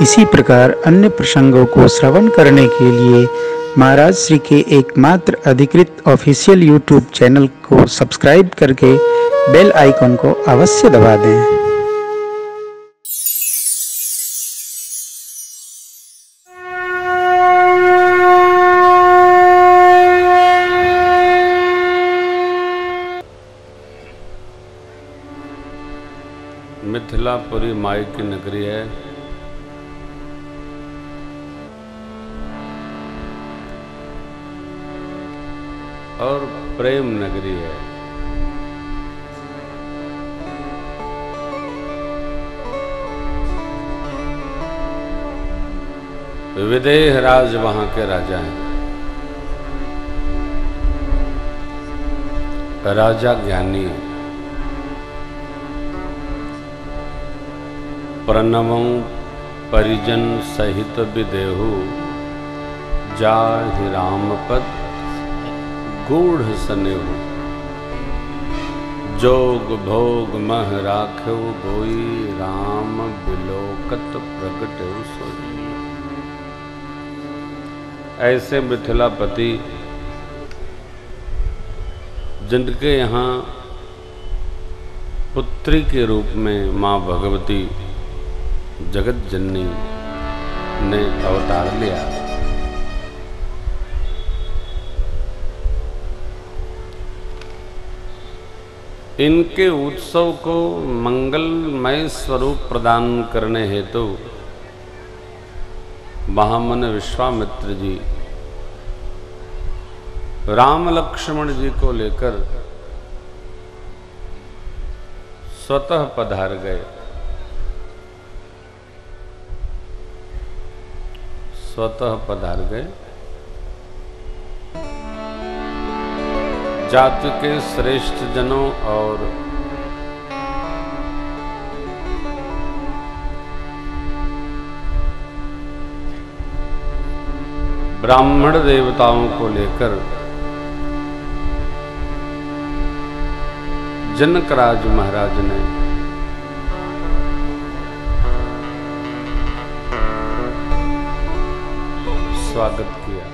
इसी प्रकार अन्य प्रसंगों को श्रवण करने के लिए महाराज श्री के एकमात्र अधिकृत ऑफिशियल यूट्यूब चैनल को सब्सक्राइब करके बेल आइकन को अवश्य दबा दें। मिथिलापुरी माई की नगरी है। और प्रेम नगरी है। विदेह राज वहां के राजा हैं। राजा ज्ञानी है। प्रणवं परिजन सहित विदेहु जाहि रामपद गूढ़ सनेहु। जोग भोग मह राखो गोई राम बिलोकत प्रगटहु सोई। ऐसे मिथिलापति जिनके यहाँ पुत्री के रूप में माँ भगवती जगत जननी ने अवतार लिया। इनके उत्सव को मंगलमय स्वरूप प्रदान करने हेतु महामुनि विश्वामित्र जी राम लक्ष्मण जी को लेकर स्वतः पधार गए। स्वतः पधार गए। जाति के श्रेष्ठ जनों और ब्राह्मण देवताओं को लेकर जनकराज महाराज ने स्वागत किया।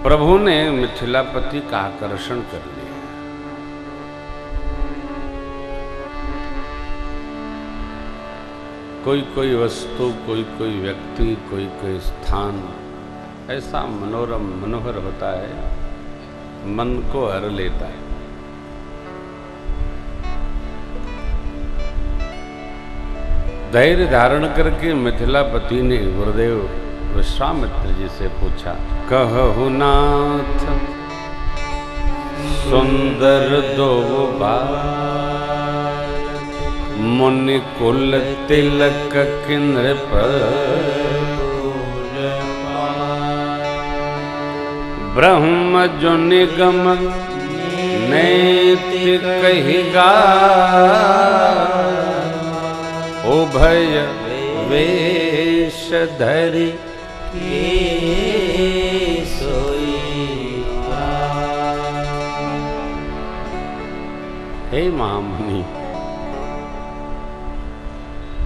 प्रभु ने मिथिलापति का आकर्षण कर लिया। कोई कोई वस्तु, कोई कोई व्यक्ति, कोई कोई स्थान ऐसा मनोरम मनोहर होता है, मन को हर लेता है। धैर्य धारण करके मिथिलापति ने गुरुदेव विश्वामित्र जी से पूछा, कहु नाथ सुंदर दो बार मुनि कुल तिलक किन्र पर ब्रह्म जो निगम नैतिक कहिगा उभय वेश धरि हे महामुनि,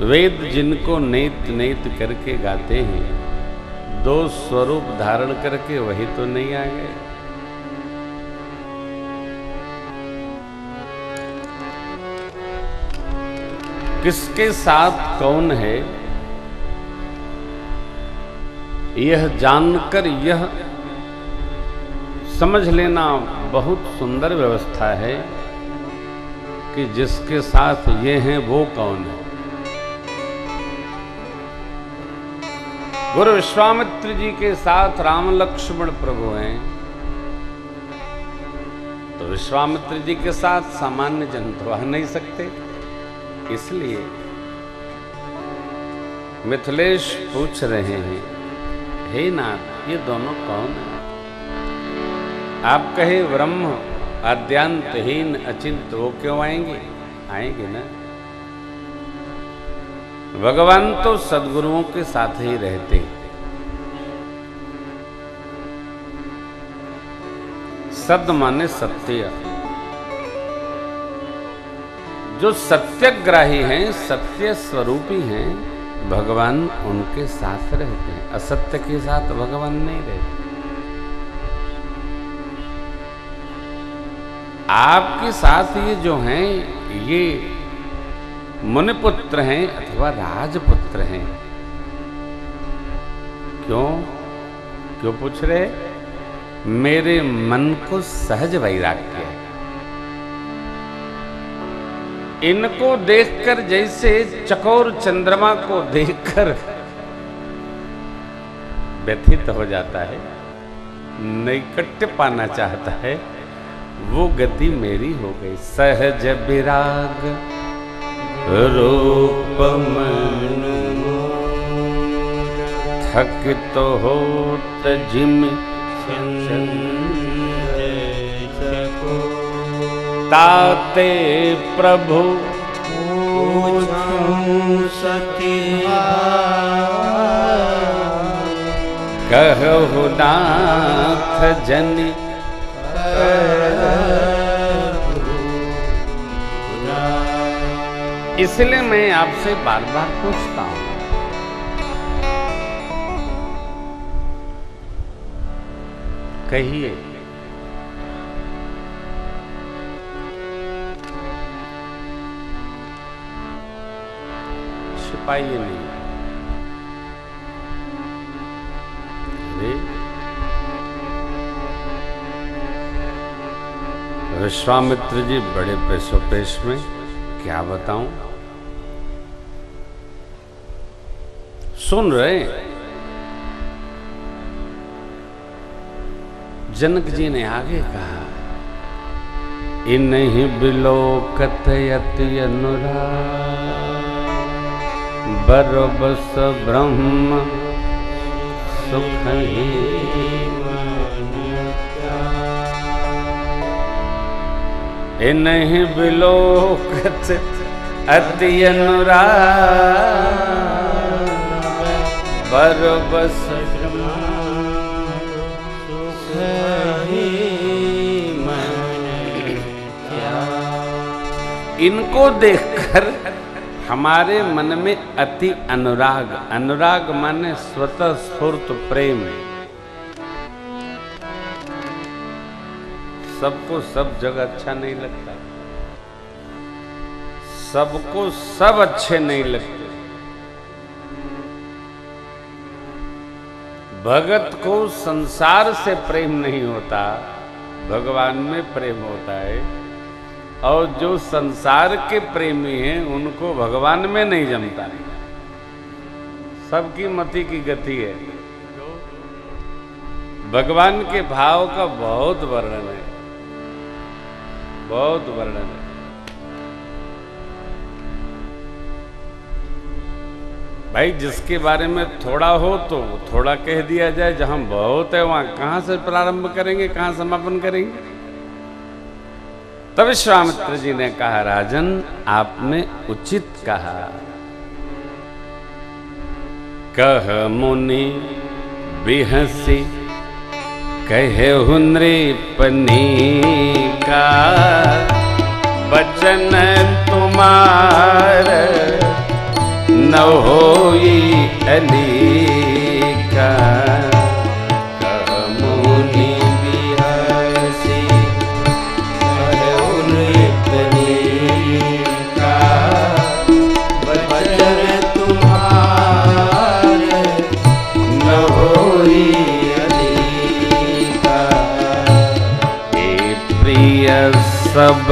वेद जिनको नेत नेत करके गाते हैं, दो स्वरूप धारण करके वही तो नहीं आ गए। किसके साथ कौन है यह जानकर यह समझ लेना बहुत सुंदर व्यवस्था है कि जिसके साथ ये हैं वो कौन है। गुरु विश्वामित्र जी के साथ राम लक्ष्मण प्रभु हैं, तो विश्वामित्र जी के साथ सामान्य जन तो आ नहीं सकते। इसलिए मिथिलेश पूछ रहे हैं, हे नाथ ये दोनों कौन है? आप कहे ब्रह्म आद्यांतहीन अचिंत, वो क्यों आएंगे? आएंगे ना। भगवान तो सद्गुरुओं के साथ ही रहते हैं। सद माने सत्य, जो सत्यग्राही हैं, सत्य स्वरूपी हैं, भगवान उनके साथ रहते हैं, असत्य के साथ भगवान नहीं रहते। आपके साथ ये जो हैं, ये मुनिपुत्र हैं अथवा राजपुत्र हैं। क्यों क्यों पूछ रहे? मेरे मन को सहज वैराग्य है। इनको देखकर जैसे चकोर चंद्रमा को देखकर व्यथित हो जाता है, नैकट्य पाना चाहता है, वो गति मेरी हो गई। सहज विराग रूप मन थक तो होत जिम ताते प्रभु कहु नाथ जनि इसलिए मैं आपसे बार बार पूछता हूं, कहिए छिपाइए नहीं। विश्वामित्र जी बड़े पेशोपेश में, क्या बताऊं, सुन रहे। जनक जी ने आगे कहा, इन्हीं बिलोकत यति अनुराग बरबस ब्रह्म सुख ही इन्हीं बिलोकत अति अनुराग बरबस इनको देखकर हमारे मन में अति अनुराग, अनुराग माने स्वतः स्फूर्त प्रेम। सबको सब जगह अच्छा नहीं लगता, सबको सब अच्छे नहीं लगते। भगत को संसार से प्रेम नहीं होता, भगवान में प्रेम होता है। और जो संसार के प्रेमी हैं उनको भगवान में नहीं जमता। सबकी मति की गति है। भगवान के भाव का बहुत वर्णन है, बहुत वर्णन है। भाई जिसके बारे में थोड़ा हो तो थोड़ा कह दिया जाए, जहां बहुत है वहां कहां से प्रारंभ करेंगे, कहां समापन करेंगे। तब विश्वामित्र जी ने कहा, राजन आपने उचित कहा। कह मुनि बिहसी कहे नृपनी का वचन तुम्हार न होई अलीका। कह मुनि बिहसी कहे नृपनी का वचन तुम्हार न होई अलीका। हे प्रिय सब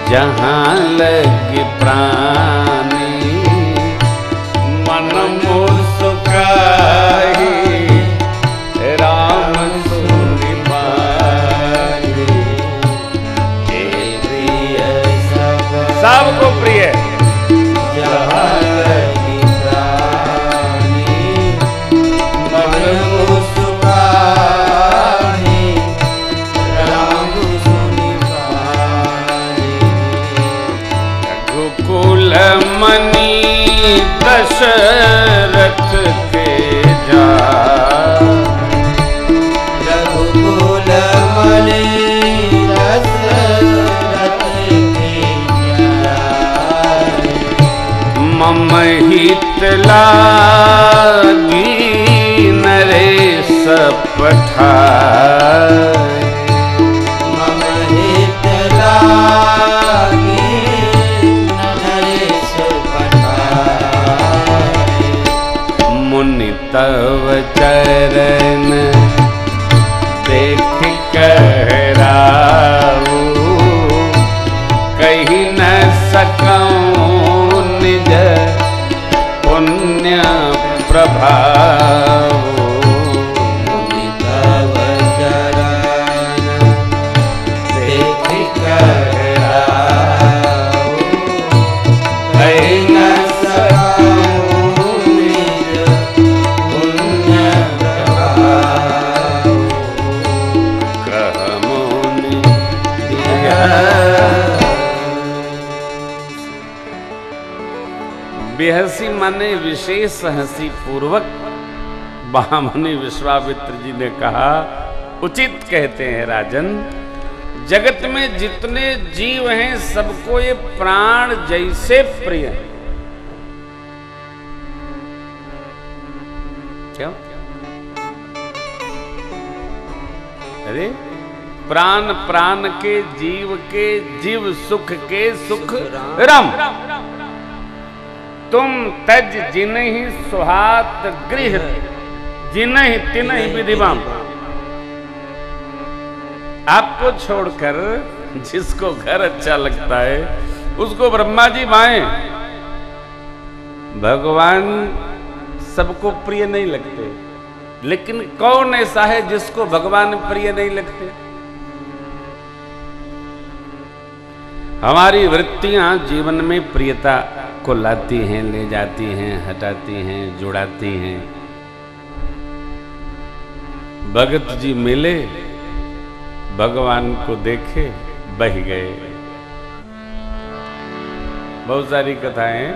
जहाँ लग प्राणी मन मुस्काई राम सुनि पाई। हे प्रिय सबको प्रिय जहाँ लग प्राणी मन मुस्काई राम सुनि पाई। रघुकुल मणि दशरथ के जा रघुकुल मणि दशरथ के मम हित लागी नरेश पठाए, मम हित लागी नरेश पठाए। मुनि तव चरण देख कहराऊ, कही न सकऊं निज पुण्य प्रभाव। मुनि तव चरण देख कहराऊ, कही न सकऊं निज पुण्य प्रभाव। कह मुनि बेहसी माने विशेष हंसी पूर्वक महामुनि विश्वामित्र जी ने कहा, उचित कहते हैं राजन, जगत में जितने जीव हैं सबको ये प्राण जैसे प्रिय है। क्यों? अरे प्राण प्राण के जीव सुख के सुख राम। तुम तज जिन्हि सुहात गृह, जिन्हि तिन्हि विधिवाम। आपको छोड़कर जिसको घर अच्छा लगता है उसको ब्रह्मा जी भाए। भगवान सबको प्रिय नहीं लगते, लेकिन कौन ऐसा है जिसको भगवान प्रिय नहीं लगते? हमारी वृत्तियां जीवन में प्रियता को लाती हैं, ले जाती हैं, हटाती हैं, जुड़ाती हैं। भगत जी मिले, भगवान को देखे, बह गए। बहुत सारी कथाएं,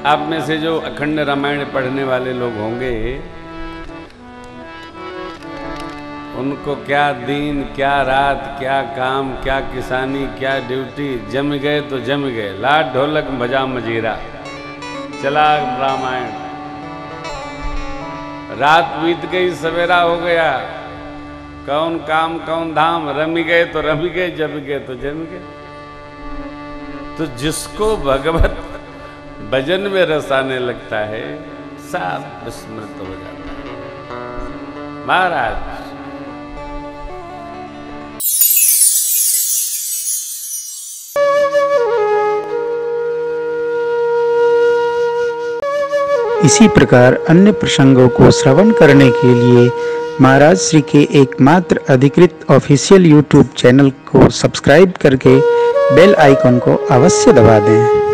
आप में से जो अखंड रामायण पढ़ने वाले लोग होंगे उनको क्या दिन, क्या रात, क्या काम, क्या किसानी, क्या ड्यूटी, जम गए तो जम गए। लाट ढोलक बजा मजीरा, चला रामायण। रात बीत गई, सवेरा हो गया, कौन काम कौन धाम, रमी गए तो रमी गए, जम गए तो जम गए। तो जिसको भगवत भजन में रस आने लगता है सब विस्मृत हो जाता है। महाराज इसी प्रकार अन्य प्रसंगों को श्रवण करने के लिए महाराज श्री के एकमात्र अधिकृत ऑफिशियल यूट्यूब चैनल को सब्सक्राइब करके बेल आइकन को अवश्य दबा दें।